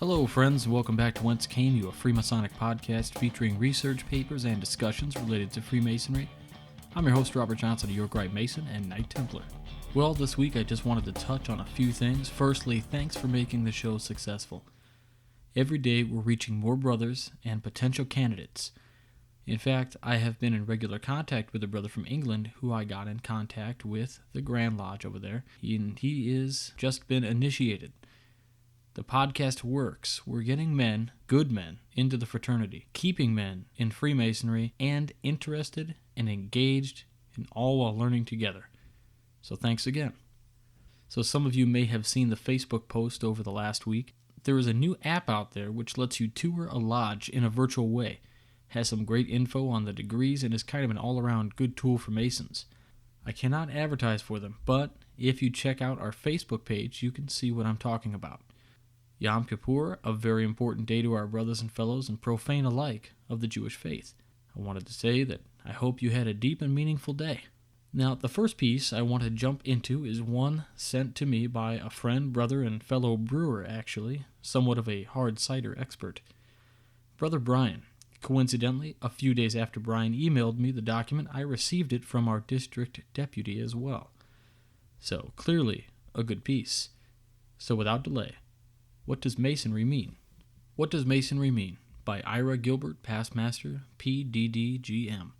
Hello, friends, and welcome back to Whence, a Freemasonic podcast featuring research papers and discussions related to Freemasonry. I'm your host, Robert Johnson, a York Rite Mason and Knight Templar. Well, this week I just wanted to touch on a few things. Firstly, thanks for making the show successful. Every day we're reaching more brothers and potential candidates. In fact, I have been in regular contact with a brother from England who I got in contact with the Grand Lodge over there, and he is just been initiated. The podcast works. We're getting men, good men, into the fraternity, keeping men in Freemasonry, and interested and engaged, and all while learning together. So thanks again. So some of you may have seen the Facebook post over the last week. There is a new app out there which lets you tour a lodge in a virtual way. Has some great info on the degrees and is kind of an all-around good tool for Masons. I cannot advertise for them, but if you check out our Facebook page, you can see what I'm talking about. Yom Kippur, a very important day to our brothers and fellows and profane alike of the Jewish faith. I wanted to say that I hope you had a deep and meaningful day. Now, the first piece I want to jump into is one sent to me by a friend, brother, and fellow brewer, actually, somewhat of a hard cider expert. Brother Brian. Coincidentally, a few days after Brian emailed me the document, I received it from our district deputy as well. So, clearly, a good piece. So, without delay, what does Masonry mean? What Does Masonry Mean? By Ira Gilbert, Past Master, PDDGM.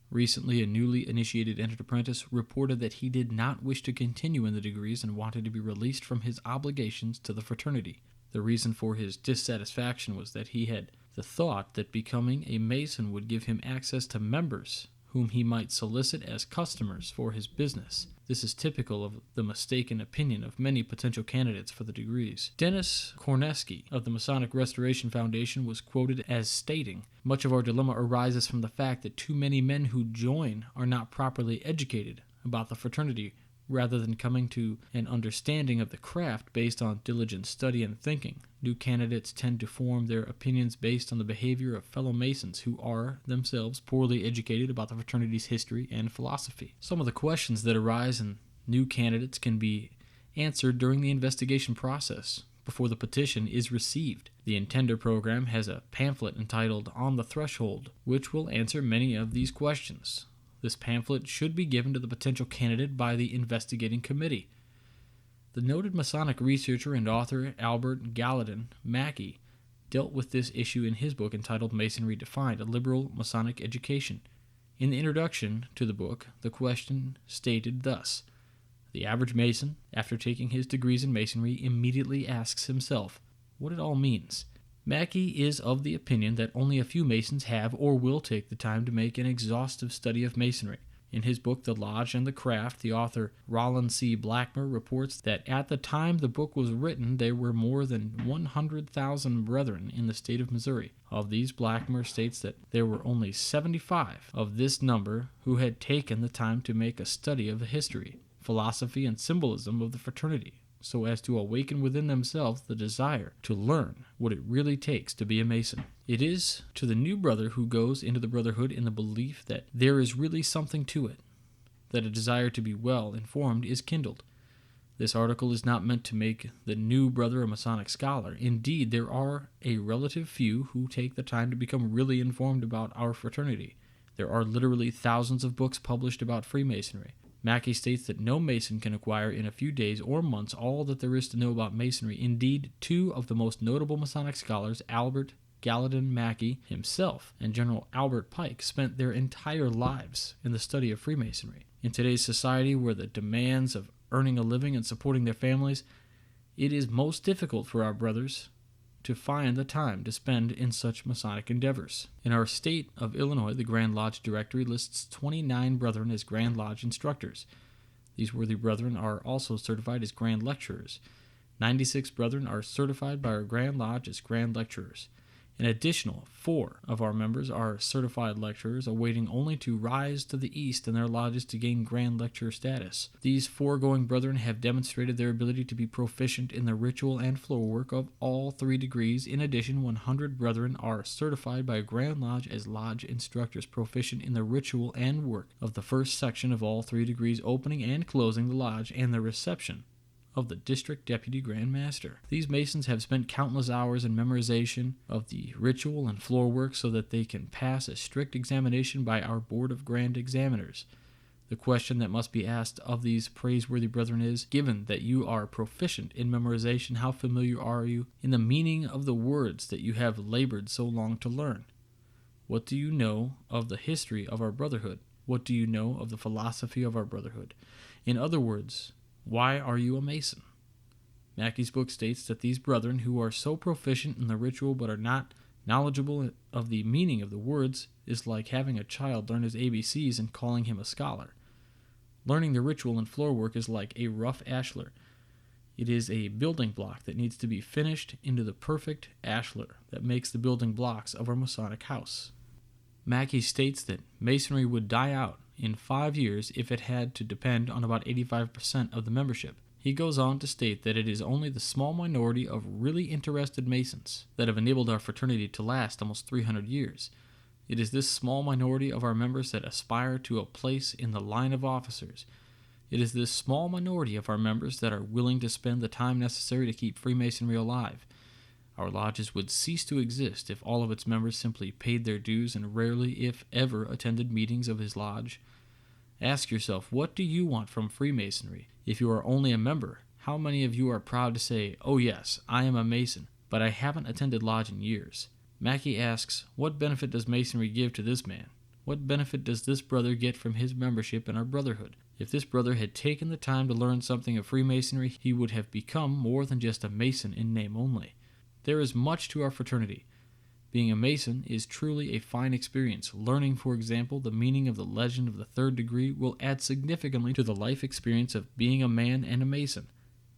Recently, a newly initiated entered apprentice reported that he did not wish to continue in the degrees and wanted to be released from his obligations to the fraternity. The reason for his dissatisfaction was that he had the thought that becoming a Mason would give him access to members whom he might solicit as customers for his business. This is typical of the mistaken opinion of many potential candidates for the degrees. Dennis Korneski of the Masonic Restoration Foundation was quoted as stating, "Much of our dilemma arises from the fact that too many men who join are not properly educated about the fraternity, rather than coming to an understanding of the craft based on diligent study and thinking. New candidates tend to form their opinions based on the behavior of fellow Masons who are themselves poorly educated about the fraternity's history and philosophy." Some of the questions that arise in new candidates can be answered during the investigation process, before the petition is received. The Intender program has a pamphlet entitled On the Threshold, which will answer many of these questions. This pamphlet should be given to the potential candidate by the investigating committee. The noted Masonic researcher and author Albert Gallatin Mackey dealt with this issue in his book entitled Masonry Defined, A Liberal Masonic Education. In the introduction to the book, the question stated thus: the average Mason, after taking his degrees in Masonry, immediately asks himself what it all means. Mackey is of the opinion that only a few Masons have or will take the time to make an exhaustive study of Masonry. In his book, The Lodge and the Craft, the author Rollin C. Blackmer reports that at the time the book was written, there were more than 100,000 brethren in the state of Missouri. Of these, Blackmer states that there were only 75 of this number who had taken the time to make a study of the history, philosophy, and symbolism of the fraternity, so as to awaken within themselves the desire to learn what it really takes to be a Mason. It is to the new brother who goes into the brotherhood in the belief that there is really something to it, that a desire to be well informed is kindled. This article is not meant to make the new brother a Masonic scholar. Indeed, there are a relative few who take the time to become really informed about our fraternity. There are literally thousands of books published about Freemasonry. Mackey states that no Mason can acquire in a few days or months all that there is to know about Masonry. Indeed, two of the most notable Masonic scholars, Albert Gallatin Mackey himself and General Albert Pike, spent their entire lives in the study of Freemasonry. In today's society, where the demands of earning a living and supporting their families, it is most difficult for our brothers to find the time to spend in such Masonic endeavors. In our state of Illinois, the Grand Lodge Directory lists 29 brethren as Grand Lodge instructors. These worthy brethren are also certified as Grand Lecturers. 96 brethren are certified by our Grand Lodge as Grand Lecturers. An additional 4 of our members are certified lecturers, awaiting only to rise to the east in their lodges to gain Grand Lecturer status. These foregoing brethren have demonstrated their ability to be proficient in the ritual and floor work of all 3 degrees. In addition, 100 brethren are certified by Grand Lodge as Lodge instructors, proficient in the ritual and work of the first section of all 3 degrees, opening and closing the lodge and the reception of the District Deputy Grand Master. These Masons have spent countless hours in memorization of the ritual and floor work so that they can pass a strict examination by our Board of Grand Examiners. The question that must be asked of these praiseworthy brethren is, given that you are proficient in memorization, how familiar are you in the meaning of the words that you have labored so long to learn? What do you know of the history of our brotherhood? What do you know of the philosophy of our brotherhood? In other words, why are you a Mason? Mackey's book states that these brethren who are so proficient in the ritual but are not knowledgeable of the meaning of the words is like having a child learn his ABCs and calling him a scholar. Learning the ritual and floor work is like a rough ashlar. It is a building block that needs to be finished into the perfect ashlar that makes the building blocks of our Masonic house. Mackey states that Masonry would die out in 5 years if it had to depend on about 85% of the membership. He goes on to state that it is only the small minority of really interested Masons that have enabled our fraternity to last almost 300 years. It is this small minority of our members that aspire to a place in the line of officers. It is this small minority of our members that are willing to spend the time necessary to keep Freemasonry alive. Our lodges would cease to exist if all of its members simply paid their dues and rarely, if ever, attended meetings of his lodge. Ask yourself, what do you want from Freemasonry? If you are only a member, how many of you are proud to say, "Oh yes, I am a Mason, but I haven't attended lodge in years"? Mackey asks, what benefit does Masonry give to this man? What benefit does this brother get from his membership in our brotherhood? If this brother had taken the time to learn something of Freemasonry, he would have become more than just a Mason in name only. There is much to our fraternity. Being a Mason is truly a fine experience. Learning, for example, the meaning of the legend of the third degree will add significantly to the life experience of being a man and a Mason.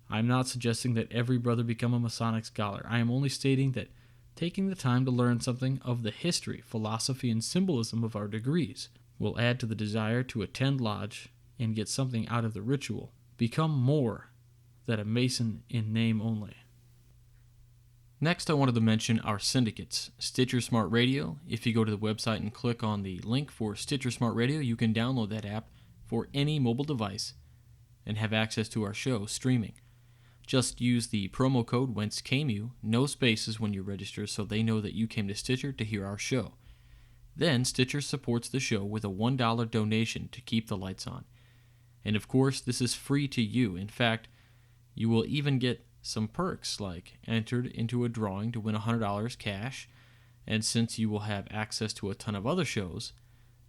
I am not suggesting that every brother become a Masonic scholar. I am only stating that taking the time to learn something of the history, philosophy, and symbolism of our degrees will add to the desire to attend lodge and get something out of the ritual. Become more than a Mason in name only. Next, I wanted to mention our syndicates, Stitcher Smart Radio. If you go to the website and click on the link for Stitcher Smart Radio, you can download that app for any mobile device and have access to our show streaming. Just use the promo code Whence, no spaces when you register, so they know that you came to Stitcher to hear our show. Then Stitcher supports the show with a $1 donation to keep the lights on. And of course, this is free to you. In fact, you will even get some perks like entered into a drawing to win $100 cash, and since you will have access to a ton of other shows,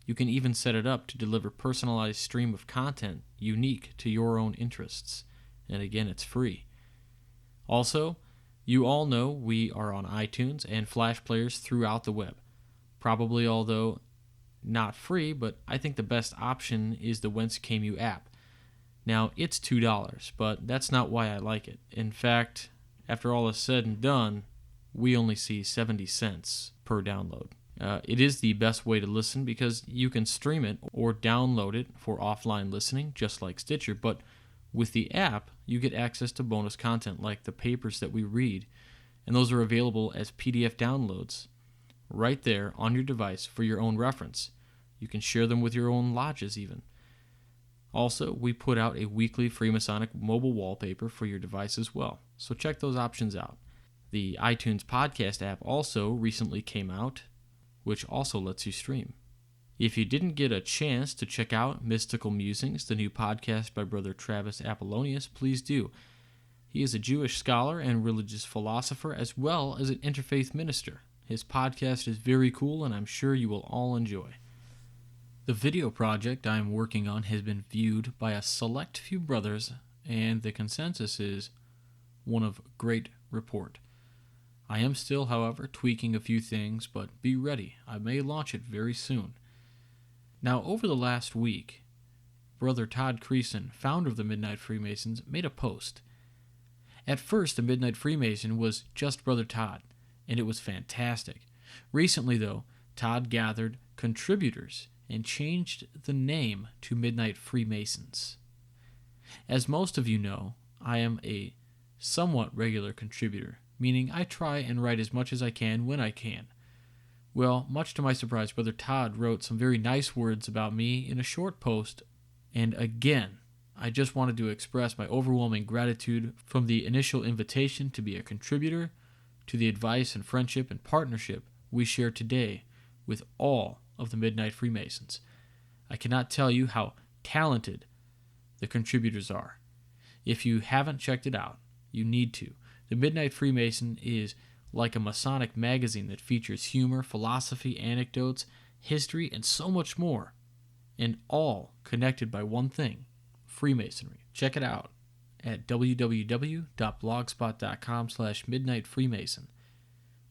you can even set it up to deliver personalized stream of content unique to your own interests. And again, it's free. Also, you all know we are on iTunes and Flash players throughout the web. Probably, although not free, but I think the best option is the Whence app. Now, it's $2, but that's not why I like it. In fact, after all is said and done, we only see 70 cents per download. It is the best way to listen because you can stream it or download it for offline listening, just like Stitcher, but with the app, you get access to bonus content like the papers that we read, and those are available as PDF downloads right there on your device for your own reference. You can share them with your own lodges even. Also, we put out a weekly Freemasonic mobile wallpaper for your device as well, so check those options out. The iTunes podcast app also recently came out, which also lets you stream. If you didn't get a chance to check out Mystical Musings, the new podcast by Brother Travis Apollonius, please do. He is a Jewish scholar and religious philosopher as well as an interfaith minister. His podcast is very cool and I'm sure you will all enjoy. The video project I am working on has been viewed by a select few brothers, and the consensus is one of great report. I am still, however, tweaking a few things, but be ready. I may launch it very soon. Now, over the last week, Brother Todd Creason, founder of the Midnight Freemasons, made a post. At first, the Midnight Freemason was just Brother Todd, and it was fantastic. Recently, though, Todd gathered contributors and changed the name to Midnight Freemasons. As most of you know, I am a somewhat regular contributor, meaning I try and write as much as I can when I can. Well, much to my surprise, Brother Todd wrote some very nice words about me in a short post, and again, I just wanted to express my overwhelming gratitude from the initial invitation to be a contributor to the advice and friendship and partnership we share today with all of the Midnight Freemasons. I cannot tell you how talented the contributors are. If you haven't checked it out, you need to. The Midnight Freemason is like a Masonic magazine that features humor, philosophy, anecdotes, history, and so much more, and all connected by one thing: Freemasonry. Check it out at www.blogspot.com/midnightfreemason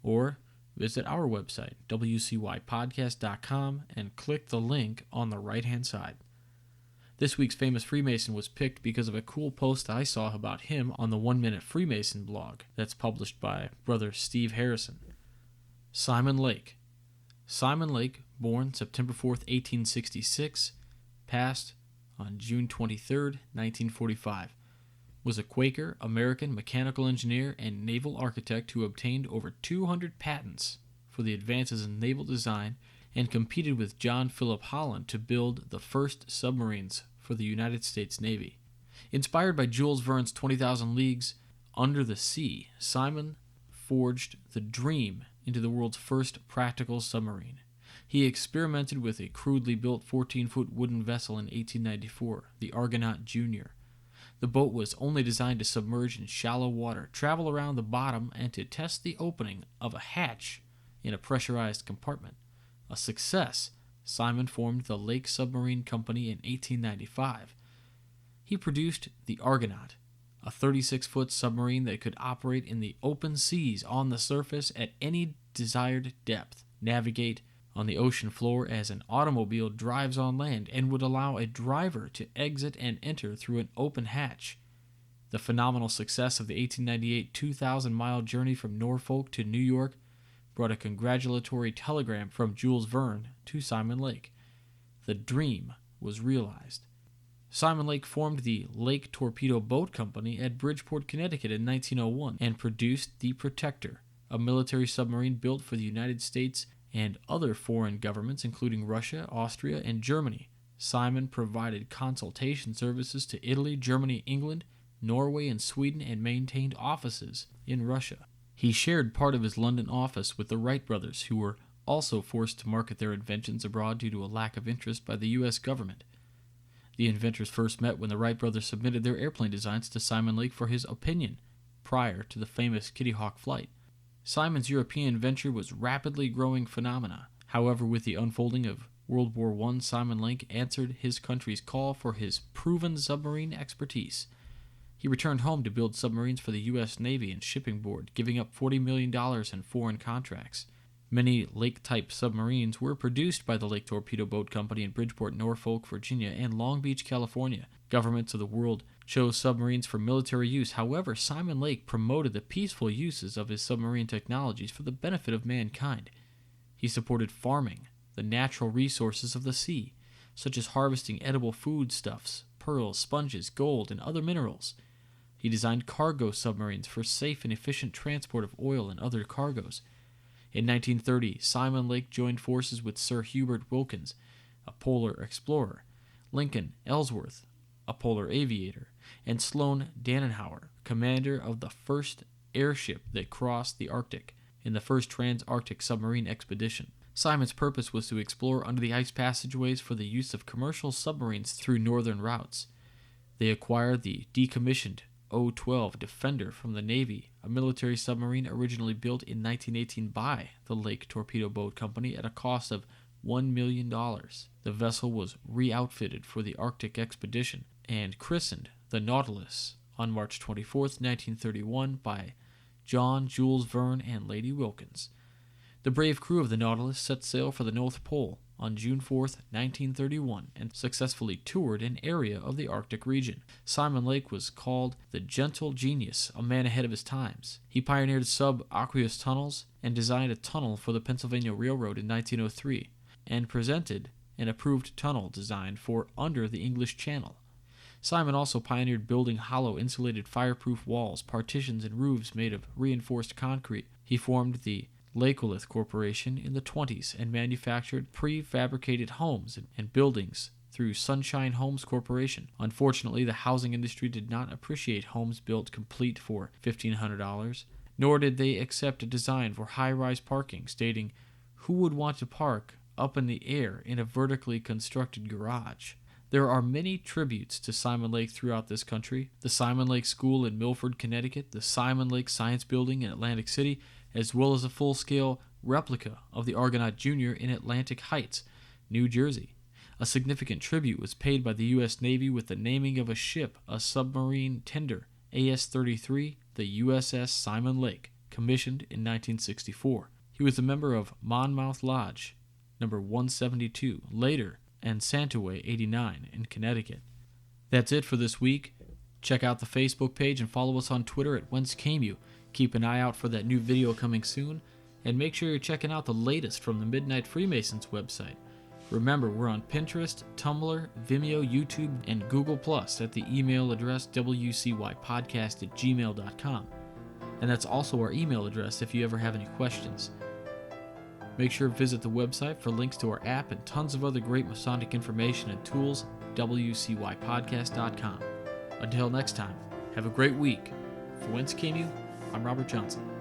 or visit our website, wcypodcast.com, and click the link on the right-hand side. This week's famous Freemason was picked because of a cool post I saw about him on the 1 Minute Freemason blog that's published by Brother Steve Harrison. Simon Lake. Simon Lake, born September 4th, 1866, passed on June 23, 1945, was a Quaker American mechanical engineer and naval architect who obtained over 200 patents for the advances in naval design and competed with John Philip Holland to build the first submarines for the United States Navy. Inspired by Jules Verne's 20,000 Leagues Under the Sea, Simon forged the dream into the world's first practical submarine. He experimented with a crudely built 14-foot wooden vessel in 1894, the Argonaut Jr. The boat was only designed to submerge in shallow water, travel around the bottom, and to test the opening of a hatch in a pressurized compartment. A success, Simon formed the Lake Submarine Company in 1895. He produced the Argonaut, a 36-foot submarine that could operate in the open seas on the surface at any desired depth, navigate on the ocean floor as an automobile drives on land, and would allow a driver to exit and enter through an open hatch. The phenomenal success of the 1898 2,000-mile journey from Norfolk to New York brought a congratulatory telegram from Jules Verne to Simon Lake. The dream was realized. Simon Lake formed the Lake Torpedo Boat Company at Bridgeport, Connecticut in 1901 and produced the Protector, a military submarine built for the United States and other foreign governments, including Russia, Austria, and Germany. Simon provided consultation services to Italy, Germany, England, Norway, and Sweden, and maintained offices in Russia. He shared part of his London office with the Wright brothers, who were also forced to market their inventions abroad due to a lack of interest by the U.S. government. The inventors first met when the Wright brothers submitted their airplane designs to Simon Lake for his opinion, prior to the famous Kitty Hawk flight. Simon's European venture was rapidly growing phenomena. However, with the unfolding of World War I, Simon Lake answered his country's call for his proven submarine expertise. He returned home to build submarines for the U.S. Navy and Shipping Board, giving up $40 million in foreign contracts. Many Lake-type submarines were produced by the Lake Torpedo Boat Company in Bridgeport, Norfolk, Virginia, and Long Beach, California. Governments of the world chose submarines for military use. However, Simon Lake promoted the peaceful uses of his submarine technologies for the benefit of mankind. He supported farming, the natural resources of the sea, such as harvesting edible foodstuffs, pearls, sponges, gold, and other minerals. He designed cargo submarines for safe and efficient transport of oil and other cargoes. In 1930, Simon Lake joined forces with Sir Hubert Wilkins, a polar explorer, Lincoln Ellsworth, a polar aviator, and Sloan Dannenhauer, commander of the first airship that crossed the Arctic in the first trans-Arctic submarine expedition. Simon's purpose was to explore under the ice passageways for the use of commercial submarines through northern routes. They acquired the decommissioned O-12 Defender from the Navy, a military submarine originally built in 1918 by the Lake Torpedo Boat Company at a cost of $1 million. The vessel was re-outfitted for the Arctic expedition and christened the Nautilus on March 24, 1931 by John Jules Verne and Lady Wilkins. The brave crew of the Nautilus set sail for the North Pole on June 4, 1931, and successfully toured an area of the Arctic region. Simon Lake was called the Gentle Genius, a man ahead of his times. He pioneered subaqueous tunnels and designed a tunnel for the Pennsylvania Railroad in 1903, and presented an approved tunnel design for under the English Channel. Simon also pioneered building hollow insulated fireproof walls, partitions, and roofs made of reinforced concrete. He formed the Lacolith Corporation in the 1920s and manufactured prefabricated homes and buildings through Sunshine Homes Corporation. Unfortunately, the housing industry did not appreciate homes built complete for $1,500, nor did they accept a design for high-rise parking, stating, "Who would want to park up in the air in a vertically constructed garage?" There are many tributes to Simon Lake throughout this country. The Simon Lake School in Milford, Connecticut, the Simon Lake Science Building in Atlantic City, as well as a full-scale replica of the Argonaut Jr. in Atlantic Heights, New Jersey. A significant tribute was paid by the U.S. Navy with the naming of a ship, a submarine tender, AS-33, the USS Simon Lake, commissioned in 1964. He was a member of Monmouth Lodge, number 172, later, and Santaway 89 in Connecticut. That's it for this week. Check out the Facebook page and follow us on Twitter at Whence Came You. Keep an eye out for that new video coming soon, and make sure you're checking out the latest from the Midnight Freemasons website. Remember, we're on Pinterest, Tumblr, Vimeo, YouTube, and Google+, at the email address wcypodcast@gmail.com. And that's also our email address if you ever have any questions. Make sure to visit the website for links to our app and tons of other great Masonic information and tools, wcypodcast.com. Until next time, have a great week. For Whence Came You, I'm Robert Johnson.